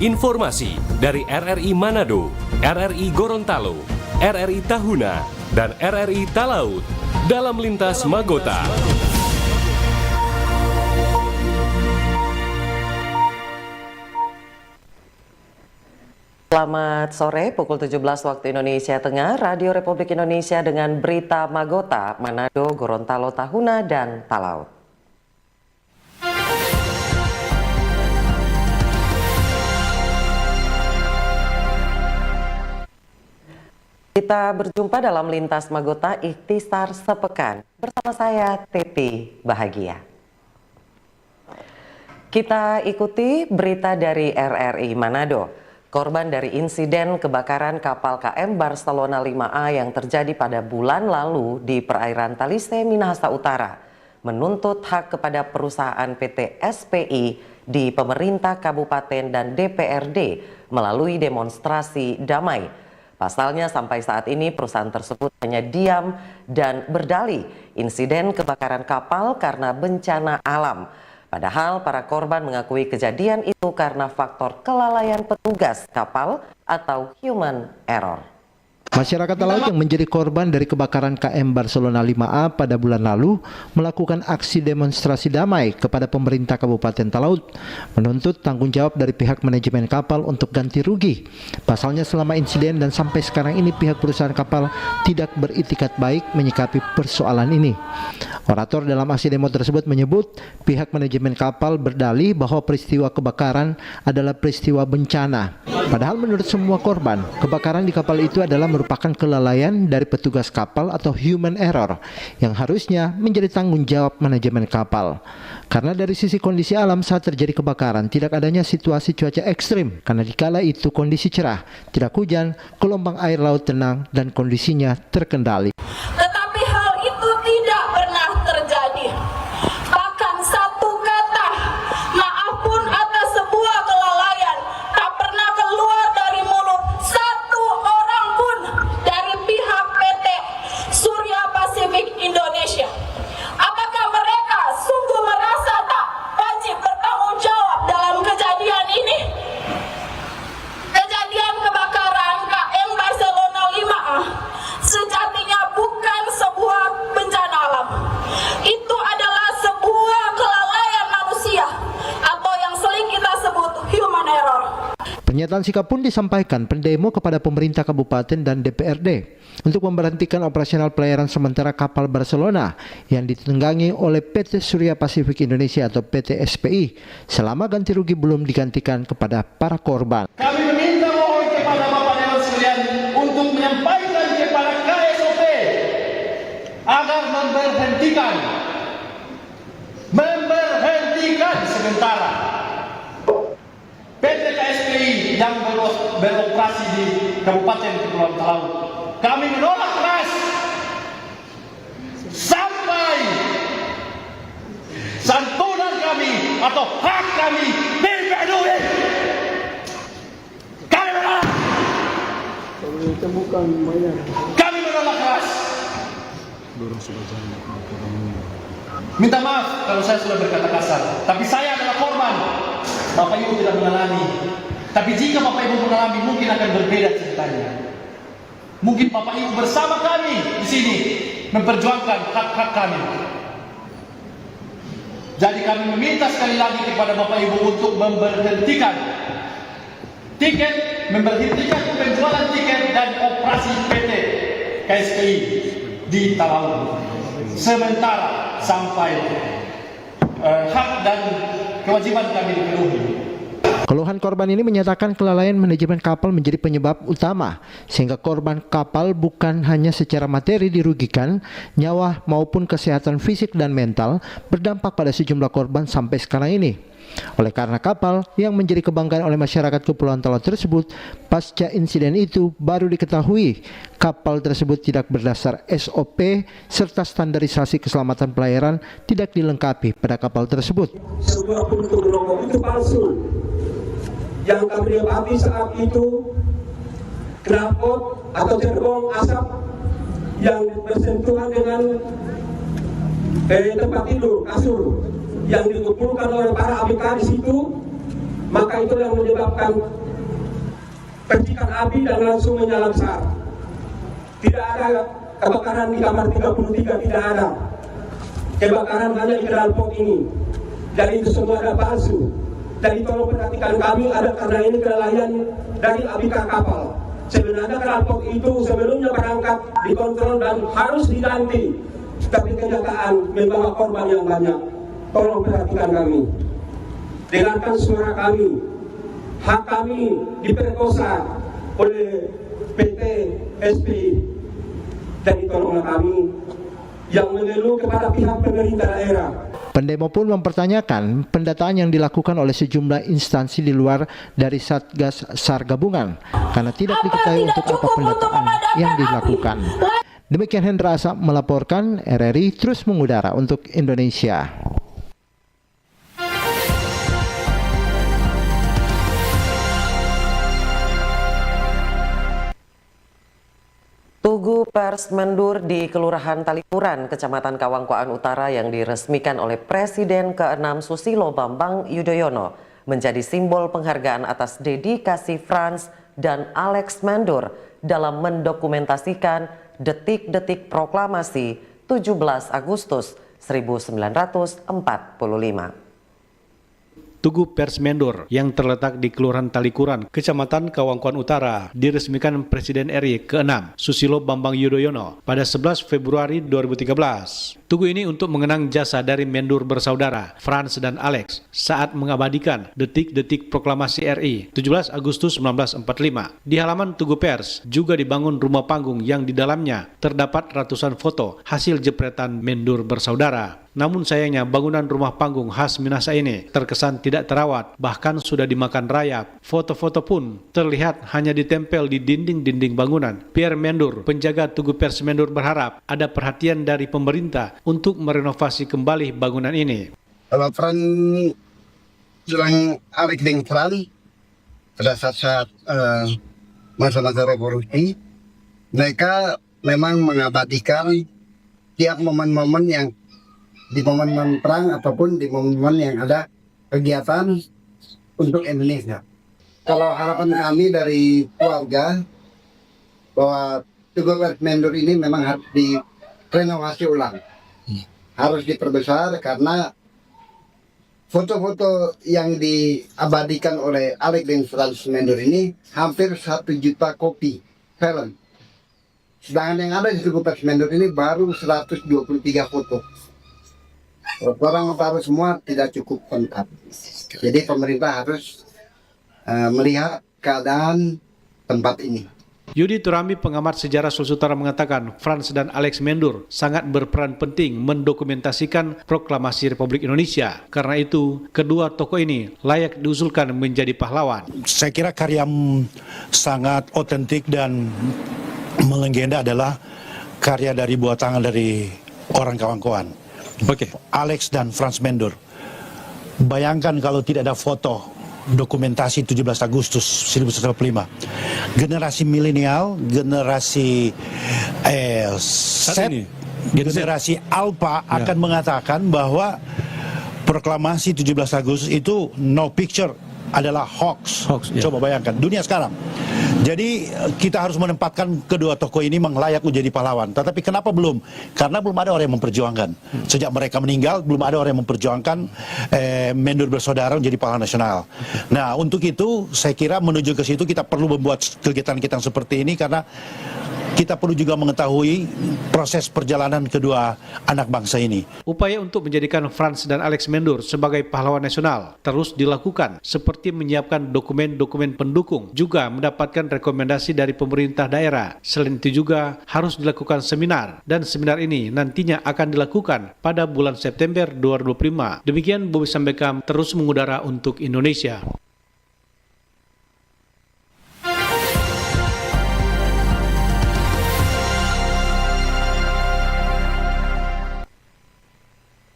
Informasi dari RRI Manado, RRI Gorontalo, RRI Tahuna, dan RRI Talaut dalam Lintas Magota. Selamat sore, pukul 17 waktu Indonesia Tengah, Radio Republik Indonesia dengan berita Magota, Manado, Gorontalo, Tahuna, dan Talaut. Kita berjumpa dalam Lintas Magota Ikhtisar Sepekan. Bersama saya, Teti Bahagia. Kita ikuti berita dari RRI Manado. Korban dari insiden kebakaran kapal KM Barcelona 5A yang terjadi pada bulan lalu di perairan Talise, Minahasa Utara, menuntut hak kepada perusahaan PT SPI di pemerintah kabupaten dan DPRD melalui demonstrasi damai. Pasalnya sampai saat ini perusahaan tersebut hanya diam dan berdalih insiden kebakaran kapal karena bencana alam. Padahal para korban mengakui kejadian itu karena faktor kelalaian petugas kapal atau human error. Masyarakat Talaut yang menjadi korban dari kebakaran KM Barcelona 5A pada bulan lalu melakukan aksi demonstrasi damai kepada pemerintah Kabupaten Talaut, menuntut tanggung jawab dari pihak manajemen kapal untuk ganti rugi. Pasalnya selama insiden dan sampai sekarang ini pihak perusahaan kapal tidak beritikat baik menyikapi persoalan ini. Orator dalam aksi demo tersebut menyebut pihak manajemen kapal berdalih bahwa peristiwa kebakaran adalah peristiwa bencana. Padahal menurut semua korban, kebakaran di kapal itu adalah merupakan kelalaian dari petugas kapal atau human error yang harusnya menjadi tanggung jawab manajemen kapal. Karena dari sisi kondisi alam saat terjadi kebakaran tidak adanya situasi cuaca ekstrim, karena dikala itu kondisi cerah, tidak hujan, gelombang air laut tenang dan kondisinya terkendali. Tetapi hal itu tidak pernah terjadi. Bahkan satu kata maaf pun atas sebuah kelalaian tak pernah keluar dari mulut satu orang pun dari pihak PT Surya Pasifik Indonesia. Apakah mereka sungguh merasa tak wajib bertanggung jawab dalam kejadian ini? Kejadian kebakaran KM Barcelona 5A sejatinya bukan sebuah bencana alam. Itu adalah sebuah kelalaian manusia atau yang sering kita sebut human error. Pernyataan sikap pun disampaikan pendemo kepada pemerintah kabupaten dan DPRD untuk memberhentikan operasional pelayaran sementara kapal Barcelona yang ditunggangi oleh PT Surya Pasifik Indonesia atau PT SPI selama ganti rugi belum digantikan kepada para korban. Kami meminta mohon kepada Bapak Dewan sekalian untuk menyampaikan kepada KSOP agar memberhentikan sementara PT KSPI yang beroperasi di Kabupaten Kepulauan Talaut. Kami menolak keras sampai santunan kami atau hak kami dipenuhi. Kami menolak. Kami menolak keras. Minta maaf kalau saya sudah berkata kasar, tapi saya adalah korban. Bapak Ibu tidak mengalami. Tapi jika Bapak Ibu mengalami, mungkin akan berbeda ceritanya. Mungkin Bapak Ibu bersama kami di sini memperjuangkan hak-hak kami. Jadi kami meminta sekali lagi kepada Bapak Ibu untuk memberhentikan penjualan tiket dan operasi PT KSPI di Talaut sementara sampai hak dan kewajiban kami dipenuhi. Keluhan korban ini menyatakan kelalaian manajemen kapal menjadi penyebab utama sehingga korban kapal bukan hanya secara materi dirugikan, nyawa maupun kesehatan fisik dan mental berdampak pada sejumlah korban sampai sekarang ini. Oleh karena kapal yang menjadi kebanggaan oleh masyarakat Kepulauan Talaut tersebut, pasca insiden itu baru diketahui kapal tersebut tidak berdasar SOP serta standarisasi keselamatan pelayaran tidak dilengkapi pada kapal tersebut. Sebuah bentuk logo itu palsu. Yang kami dapati saat itu knalpot atau gerbong asap yang bersentuhan dengan tempat tidur kasur yang dikumpulkan oleh para ABK di situ maka itu yang menyebabkan percikan api dan langsung menyala besar. Tidak ada kebakaran di kamar 33, tidak ada. Kebakaran hanya di knalpot ini. Jadi itu semua ada palsu. Jadi tolong perhatikan kami, ada karena ini kelalaian dari ABK kapal. Sebenarnya knalpot itu sebelumnya berangkat dikontrol dan harus diganti. Tapi kenyataan membawa korban yang banyak. Tolong perhatikan kami. Dengarkan suara kami. Hak kami diperkosa oleh PT SP. Jadi tolonglah kami yang mengeluh kepada pihak pemerintah daerah. Pendemo pun mempertanyakan pendataan yang dilakukan oleh sejumlah instansi di luar dari Satgas SAR gabungan karena tidak diketahui untuk apa pendataan yang dilakukan. Demikian Hendra Asap melaporkan, RRI terus mengudara untuk Indonesia. Tugu pers mendur di Kelurahan Talikuran, Kecamatan Kawangkoan Utara yang diresmikan oleh Presiden ke-6 Susilo Bambang Yudhoyono menjadi simbol penghargaan atas dedikasi Frans dan Alex Mendur dalam mendokumentasikan detik-detik proklamasi 17 Agustus 1945. Tugu Pers Mendur yang terletak di Kelurahan Talikuran, Kecamatan Kawangkoan Utara, diresmikan Presiden RI ke-6 Susilo Bambang Yudhoyono pada 11 Februari 2013. Tugu ini untuk mengenang jasa dari Mendur bersaudara, Frans dan Alex, saat mengabadikan detik-detik proklamasi RI 17 Agustus 1945. Di halaman Tugu Pers juga dibangun rumah panggung yang di dalamnya terdapat ratusan foto hasil jepretan Mendur bersaudara. Namun sayangnya bangunan rumah panggung khas Minahasa ini terkesan tidak terawat, bahkan sudah dimakan rayap. Foto-foto pun terlihat hanya ditempel di dinding-dinding bangunan. Pierre Mendur, penjaga Tugu Pers Mendur, berharap ada perhatian dari pemerintah untuk merenovasi kembali bangunan ini. Kalau peran jelang Alex dan Fran pada saat masa-masa revolusi, mereka memang mengabadikan tiap momen-momen yang di momen perang ataupun di momen yang ada kegiatan untuk Indonesia. Kalau harapan kami dari keluarga bahwa Tugu Pers Mendur ini memang harus direnovasi ulang, harus diperbesar karena foto-foto yang diabadikan oleh Alex dan Frans Mendur ini hampir 1 juta kopi film. Sedangkan yang ada di Tugu Pers Mendur ini baru 123 foto. Orang taruh semua tidak cukup lengkap. Jadi pemerintah harus melihat keadaan tempat ini. Yudi Turami, pengamat sejarah Sulawesi Utara, mengatakan Frans dan Alex Mendur sangat berperan penting mendokumentasikan proklamasi Republik Indonesia. Karena itu, kedua tokoh ini layak diusulkan menjadi pahlawan. Saya kira karya sangat otentik dan melegenda adalah karya dari buah tangan dari orang Kawangkoan. Oke, Alex dan Frans Mendur. Bayangkan kalau tidak ada foto dokumentasi 17 Agustus 1945. Generasi milenial, generasi Z, generasi Alpha akan mengatakan bahwa proklamasi 17 Agustus itu no picture, adalah hoax. Coba bayangkan dunia sekarang. Jadi kita harus menempatkan kedua tokoh ini layak menjadi pahlawan. Tetapi kenapa belum? Karena belum ada orang yang memperjuangkan. Sejak mereka meninggal, belum ada orang yang memperjuangkan Mendur bersaudara menjadi pahlawan nasional. Nah, untuk itu saya kira menuju ke situ kita perlu membuat kegiatan kita seperti ini karena kita perlu juga mengetahui proses perjalanan kedua anak bangsa ini. Upaya untuk menjadikan Frans dan Alex Mendur sebagai pahlawan nasional terus dilakukan, seperti menyiapkan dokumen-dokumen pendukung, juga mendapatkan rekomendasi dari pemerintah daerah. Selain itu juga harus dilakukan seminar, dan seminar ini nantinya akan dilakukan pada bulan September 2025. Demikian Bobi Sambekam terus mengudara untuk Indonesia.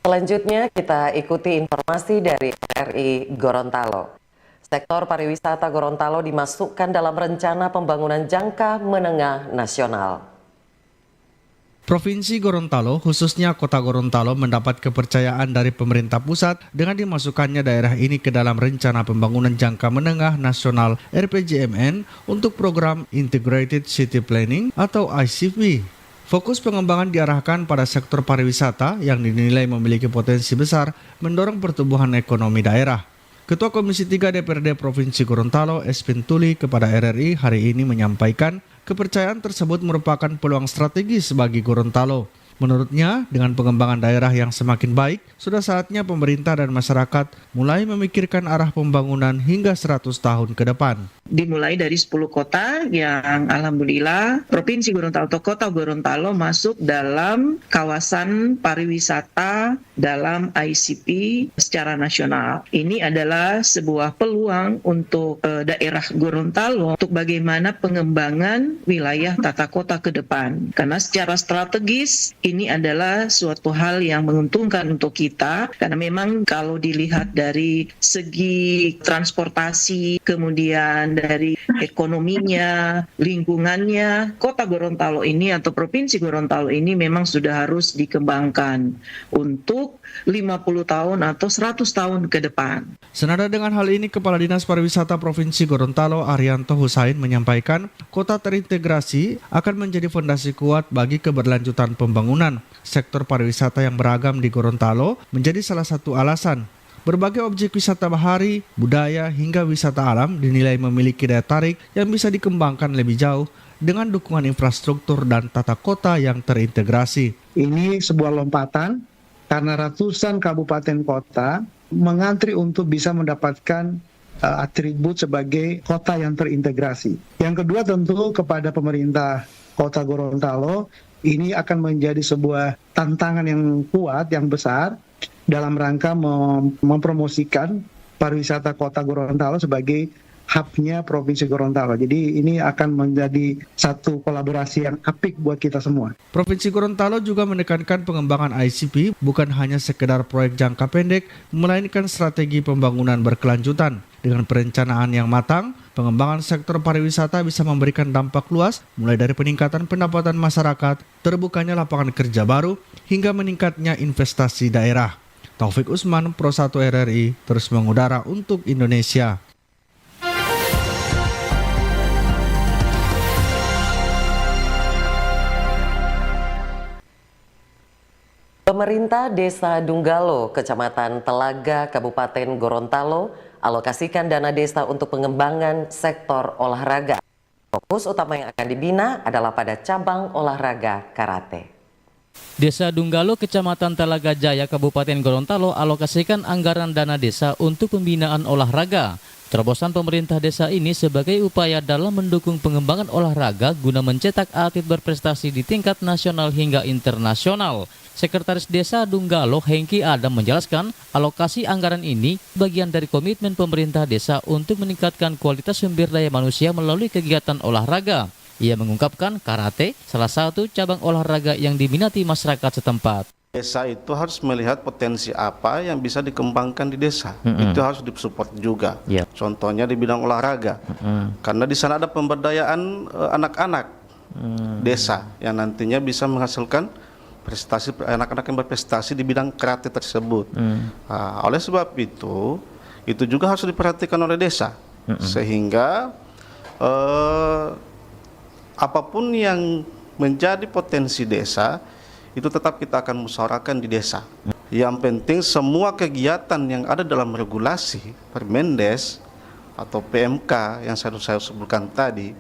Selanjutnya kita ikuti informasi dari RRI Gorontalo. Sektor pariwisata Gorontalo dimasukkan dalam rencana pembangunan jangka menengah nasional. Provinsi Gorontalo, khususnya Kota Gorontalo, mendapat kepercayaan dari pemerintah pusat dengan dimasukkannya daerah ini ke dalam Rencana Pembangunan Jangka Menengah Nasional (RPJMN) untuk program Integrated City Planning atau ICP. Fokus pengembangan diarahkan pada sektor pariwisata yang dinilai memiliki potensi besar mendorong pertumbuhan ekonomi daerah. Ketua Komisi 3 DPRD Provinsi Gorontalo, Espin Tuli, kepada RRI hari ini menyampaikan kepercayaan tersebut merupakan peluang strategis bagi Gorontalo. Menurutnya, dengan pengembangan daerah yang semakin baik, sudah saatnya pemerintah dan masyarakat mulai memikirkan arah pembangunan hingga 100 tahun ke depan. Dimulai dari 10 kota yang alhamdulillah Provinsi Gorontalo atau Kota Gorontalo masuk dalam kawasan pariwisata dalam ICP secara nasional. Ini adalah sebuah peluang untuk daerah Gorontalo untuk bagaimana pengembangan wilayah tata kota ke depan. Karena secara strategis ini adalah suatu hal yang menguntungkan untuk kita karena memang kalau dilihat dari segi transportasi, kemudian dari ekonominya, lingkungannya, Kota Gorontalo ini atau Provinsi Gorontalo ini memang sudah harus dikembangkan untuk 50 tahun atau 100 tahun ke depan. Senada dengan hal ini, Kepala Dinas Pariwisata Provinsi Gorontalo Arianto Husain menyampaikan kota terintegrasi akan menjadi fondasi kuat bagi keberlanjutan pembangunan. Sektor pariwisata yang beragam di Gorontalo menjadi salah satu alasan. Berbagai objek wisata bahari, budaya, hingga wisata alam dinilai memiliki daya tarik yang bisa dikembangkan lebih jauh dengan dukungan infrastruktur dan tata kota yang terintegrasi. Ini sebuah lompatan karena ratusan kabupaten kota mengantri untuk bisa mendapatkan atribut sebagai kota yang terintegrasi. Yang kedua tentu kepada pemerintah Kota Gorontalo, ini akan menjadi sebuah tantangan yang kuat, yang besar dalam rangka mempromosikan pariwisata Kota Gorontalo sebagai hub-nya Provinsi Gorontalo. Jadi ini akan menjadi satu kolaborasi yang apik buat kita semua. Provinsi Gorontalo juga menekankan pengembangan ICP bukan hanya sekedar proyek jangka pendek, melainkan strategi pembangunan berkelanjutan. Dengan perencanaan yang matang, pengembangan sektor pariwisata bisa memberikan dampak luas, mulai dari peningkatan pendapatan masyarakat, terbukanya lapangan kerja baru, hingga meningkatnya investasi daerah. Taufik Usman, Pro 1 RRI, terus mengudara untuk Indonesia. Pemerintah Desa Dunggalo, Kecamatan Telaga, Kabupaten Gorontalo, alokasikan dana desa untuk pengembangan sektor olahraga. Fokus utama yang akan dibina adalah pada cabang olahraga karate. Desa Dunggalo, Kecamatan Telaga Jaya, Kabupaten Gorontalo alokasikan anggaran dana desa untuk pembinaan olahraga. Terobosan pemerintah desa ini sebagai upaya dalam mendukung pengembangan olahraga guna mencetak atlet berprestasi di tingkat nasional hingga internasional. Sekretaris Desa Dunggalo, Hengki Adam, menjelaskan alokasi anggaran ini bagian dari komitmen pemerintah desa untuk meningkatkan kualitas sumber daya manusia melalui kegiatan olahraga. Ia mengungkapkan karate salah satu cabang olahraga yang diminati masyarakat setempat. Desa itu harus melihat potensi apa yang bisa dikembangkan di desa. Itu harus disupport juga. Contohnya di bidang olahraga. Karena di sana ada pemberdayaan anak-anak desa yang nantinya bisa menghasilkan prestasi anak-anak yang berprestasi di bidang karate tersebut. Oleh sebab itu juga harus diperhatikan oleh desa. Sehingga apapun yang menjadi potensi desa itu tetap kita akan musyawarahkan di desa. Yang penting semua kegiatan yang ada dalam regulasi Permendes atau PMK yang saya sebutkan tadi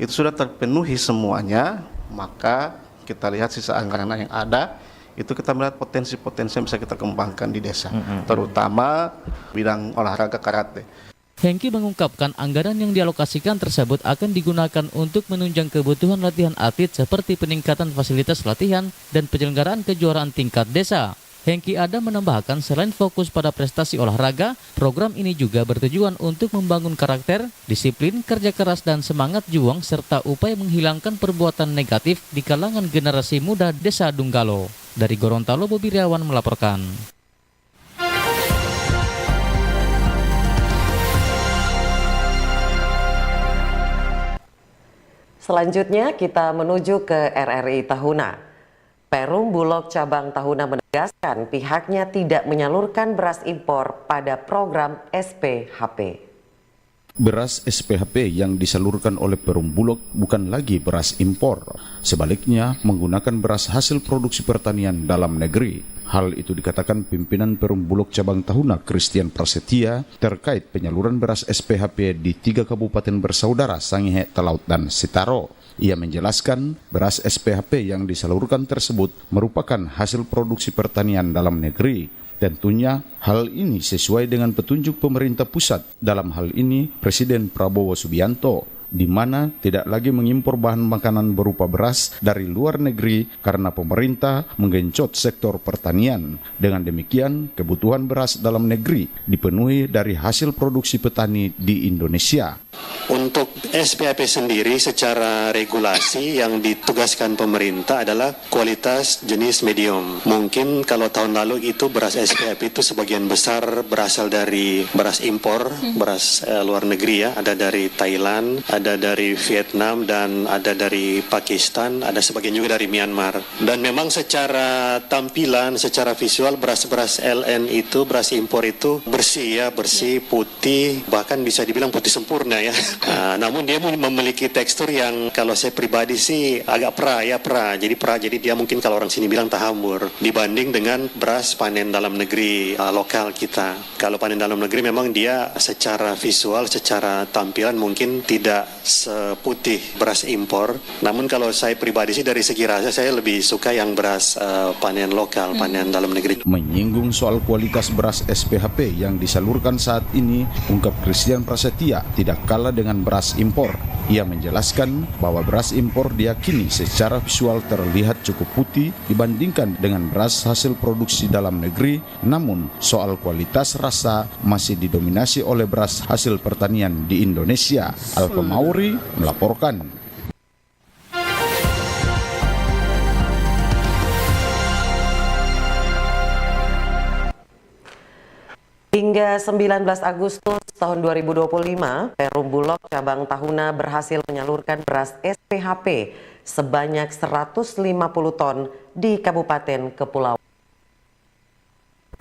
itu sudah terpenuhi semuanya, maka kita lihat sisa anggaran yang ada itu kita melihat potensi-potensi yang bisa kita kembangkan di desa, terutama bidang olahraga karate. Hengki mengungkapkan anggaran yang dialokasikan tersebut akan digunakan untuk menunjang kebutuhan latihan atlet seperti peningkatan fasilitas latihan dan penyelenggaraan kejuaraan tingkat desa. Hengki Adam menambahkan selain fokus pada prestasi olahraga, program ini juga bertujuan untuk membangun karakter, disiplin, kerja keras dan semangat juang serta upaya menghilangkan perbuatan negatif di kalangan generasi muda Desa Dunggalo. Dari Gorontalo, Bobi Riawan melaporkan. Selanjutnya kita menuju ke RRI Tahuna. Perum Bulog Cabang Tahuna menegaskan pihaknya tidak menyalurkan beras impor pada program SPHP. Beras SPHP yang disalurkan oleh Perum Bulog bukan lagi beras impor. Sebaliknya, menggunakan beras hasil produksi pertanian dalam negeri. Hal itu dikatakan pimpinan Perum Bulog Cabang Tahuna Christian Prasetya terkait penyaluran beras SPHP di 3 kabupaten bersaudara Sangihe, Talaut, dan Sitaro. Ia menjelaskan beras SPHP yang disalurkan tersebut merupakan hasil produksi pertanian dalam negeri. Tentunya hal ini sesuai dengan petunjuk pemerintah pusat, dalam hal ini Presiden Prabowo Subianto, di mana tidak lagi mengimpor bahan makanan berupa beras dari luar negeri karena pemerintah menggencot sektor pertanian. Dengan demikian, kebutuhan beras dalam negeri dipenuhi dari hasil produksi petani di Indonesia. Untuk SPHP sendiri secara regulasi yang ditugaskan pemerintah adalah kualitas jenis medium. Mungkin kalau tahun lalu itu beras SPHP itu sebagian besar berasal dari beras impor, beras luar negeri ya, ada dari Thailand, ada dari Vietnam, dan ada dari Pakistan, ada sebagian juga dari Myanmar. Dan memang secara tampilan, secara visual beras-beras LN itu, beras impor itu bersih ya, bersih, putih, bahkan bisa dibilang putih sempurna ya. Namun dia memiliki tekstur yang kalau saya pribadi sih agak pra. Jadi dia mungkin kalau orang sini bilang tahambur dibanding dengan beras panen dalam negeri lokal kita. Kalau panen dalam negeri memang dia secara visual, secara tampilan mungkin tidak seputih beras impor. Namun kalau saya pribadi sih dari segi rasa saya lebih suka yang beras panen lokal, panen dalam negeri. Menyinggung soal kualitas beras SPHP yang disalurkan saat ini, ungkap Christian Prasetya tidak kalah dengan beras impor. Ia menjelaskan bahwa beras impor diyakini secara visual terlihat cukup putih dibandingkan dengan beras hasil produksi dalam negeri, namun soal kualitas rasa masih didominasi oleh beras hasil pertanian di Indonesia. Alfa Mauri melaporkan. Hingga 19 Agustus tahun 2025, Perum Bulog Cabang Tahuna berhasil menyalurkan beras SPHP sebanyak 150 ton di Kabupaten Kepulauan.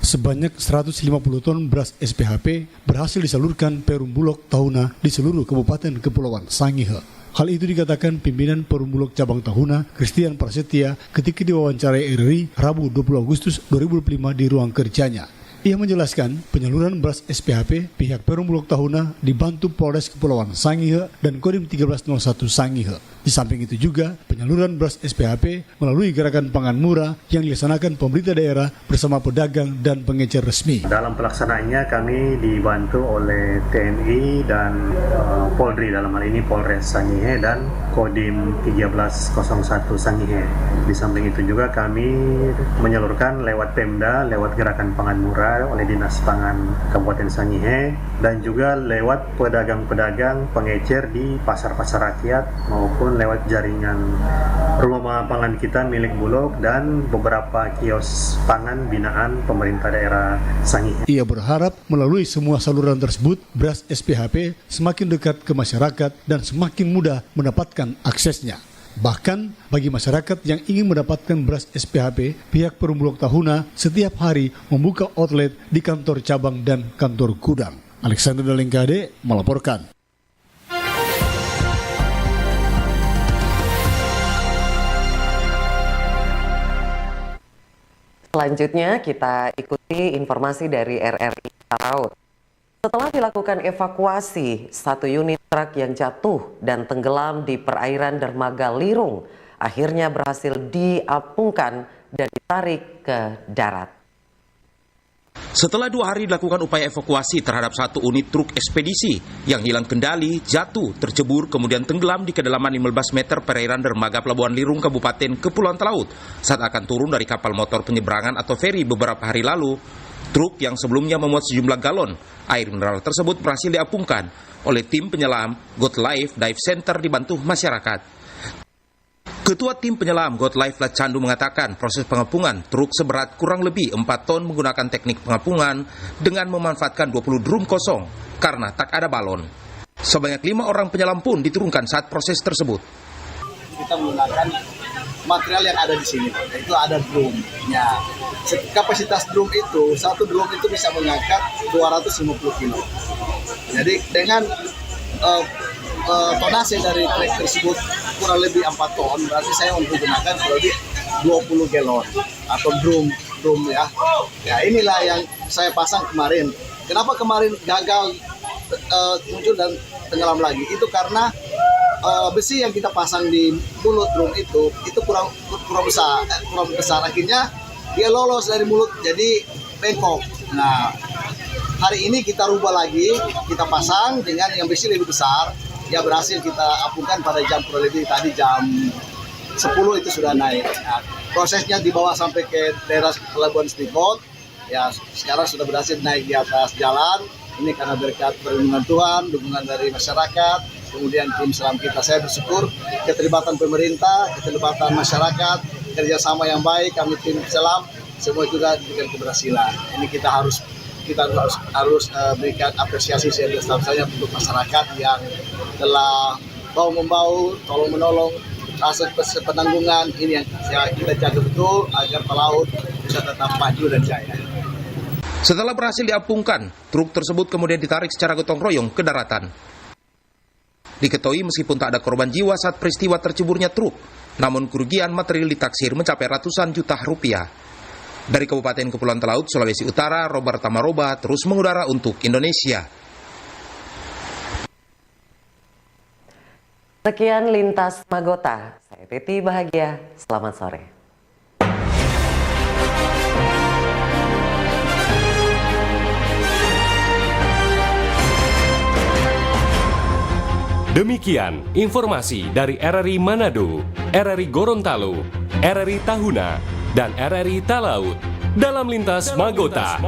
Sebanyak 150 ton beras SPHP berhasil disalurkan Perum Bulog Tahuna di seluruh Kabupaten Kepulauan Sangihe. Hal itu dikatakan pimpinan Perum Bulog Cabang Tahuna Christian Prasetya ketika diwawancarai RRI Rabu 20 Agustus 2025 di ruang kerjanya. Ia menjelaskan penyaluran beras SPHP pihak Perum Bulog Tahuna dibantu Polres Kepulauan Sangihe dan Kodim 1301 Sangihe. Di samping itu juga penyaluran beras SPHP melalui gerakan pangan murah yang dilaksanakan pemerintah daerah bersama pedagang dan pengecer resmi. Dalam pelaksanaannya kami dibantu oleh TNI dan Polri, dalam hal ini Polres Sangihe dan Kodim 1301 Sangihe. Di samping itu juga kami menyalurkan lewat Pemda, lewat gerakan pangan murah oleh Dinas Pangan Kabupaten Sangihe, dan juga lewat pedagang-pedagang pengecer di pasar-pasar rakyat maupun lewat jaringan rumah pangan kita milik Bulog dan beberapa kios pangan binaan pemerintah daerah Sangihe. Ia berharap melalui semua saluran tersebut beras SPHP semakin dekat ke masyarakat dan semakin mudah mendapatkan aksesnya. Bahkan bagi masyarakat yang ingin mendapatkan beras SPHP, pihak Perum Bulog Tahuna setiap hari membuka outlet di kantor cabang dan kantor gudang. Alexander Dalengkade melaporkan. Selanjutnya kita ikuti informasi dari RRI Talaut. Setelah dilakukan evakuasi, satu unit truk yang jatuh dan tenggelam di perairan dermaga Lirung akhirnya berhasil diapungkan dan ditarik ke darat. Setelah 2 hari dilakukan upaya evakuasi terhadap satu unit truk ekspedisi yang hilang kendali, jatuh, tercebur, kemudian tenggelam di kedalaman 15 meter perairan dermaga Pelabuhan Lirung, Kabupaten Kepulauan Talaut saat akan turun dari kapal motor penyeberangan atau feri beberapa hari lalu. Truk yang sebelumnya memuat sejumlah galon air mineral tersebut berhasil diapungkan oleh tim penyelam God Life Dive Center dibantu masyarakat. Ketua tim penyelam God Life Lacandu mengatakan proses pengapungan truk seberat kurang lebih 4 ton menggunakan teknik pengapungan dengan memanfaatkan 20 drum kosong karena tak ada balon. Sebanyak 5 orang penyelam pun diturunkan saat proses tersebut. Kita menggunakan material yang ada di sini. Itu ada drum. Ya, kapasitas drum itu, satu drum itu bisa mengangkat 250 kilo. Jadi dengan tonase dari truk tersebut kurang lebih 4 ton, berarti saya menggunakan kurang lebih 20 galon atau drum ya. Ya inilah yang saya pasang kemarin. Kenapa kemarin gagal muncul dan tenggelam lagi? Itu karena besi yang kita pasang di mulut drum itu kurang besar. Akhirnya dia lolos dari mulut jadi bengkok. Nah, hari ini kita rubah lagi, kita pasang dengan yang besi lebih besar. Ya berhasil kita apungkan pada jam kurang lebih tadi jam 10 itu sudah naik. Nah, prosesnya dibawa sampai ke daerah Pelabuhan Speedboat. Ya sekarang sudah berhasil naik di atas jalan. Ini karena berkat perlindungan Tuhan, dukungan dari masyarakat, kemudian tim selam kita. Saya bersyukur keterlibatan pemerintah, keterlibatan masyarakat, kerjasama yang baik, kami tim selam, semua juga diberikan keberhasilan. Ini kita harus berikan apresiasi sebesar-besarnya untuk masyarakat yang telah bau-membau, tolong-menolong, rasa penanggungan. Ini yang kita jaga betul agar pelaut bisa tetap maju dan jaya. Setelah berhasil diapungkan, truk tersebut kemudian ditarik secara gotong royong ke daratan. Diketahui meskipun tak ada korban jiwa saat peristiwa terceburnya truk, namun kerugian material ditaksir mencapai ratusan juta rupiah. Dari Kabupaten Kepulauan Talaut, Sulawesi Utara, Robert Tamaroba terus mengudara untuk Indonesia. Sekian Lintas Magota. Saya Titi Bahagia. Selamat sore. Demikian informasi dari RRI Manado, RRI Gorontalo, RRI Tahuna, dan RRI Talaut dalam Lintas Magota.